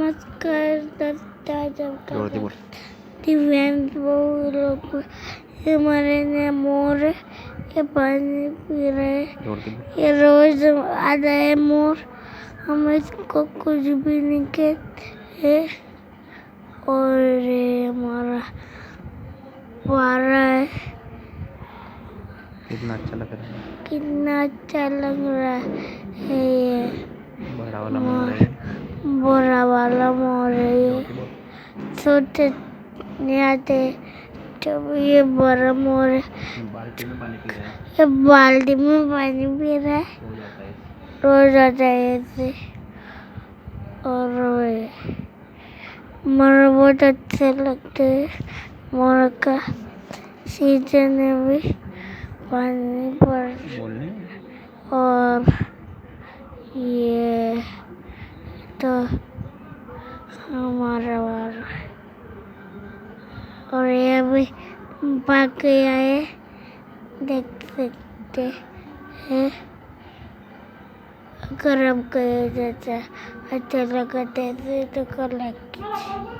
नमस्कार जोरती बोल। दिव्यांग वो लोग ये हमारे ने मोर है, ये पानी पी रहे हैं, जोरती बोल। ये रोज आता है मोर, हम इसको कुछ भी नहीं कहते। और ये हमारा वारा है, कितना अच्छा लग रहा है। कितना अच्छा लग रहा है। ये बड़ा वाला मोर है। बोरा वाला मोर है, ये जोरती बोल। छोटे नहीं आते जब ये बड़ा मोर है। बाल्टी में पानी पी रहा है। ये बाल्टी में पानी पी रहा है, हो जाता है। रोज आता है ऐसे। और मोर बहुत अच्छे लगते हैं। मोर का सीजन में भी पानी पर। बोलने और ये तो हमारा वाला, और ये भी भाग गया है, देख सकते हैं। अगर आपको ये जैसा अच्छा लगा तो कर लाइक कीजिए।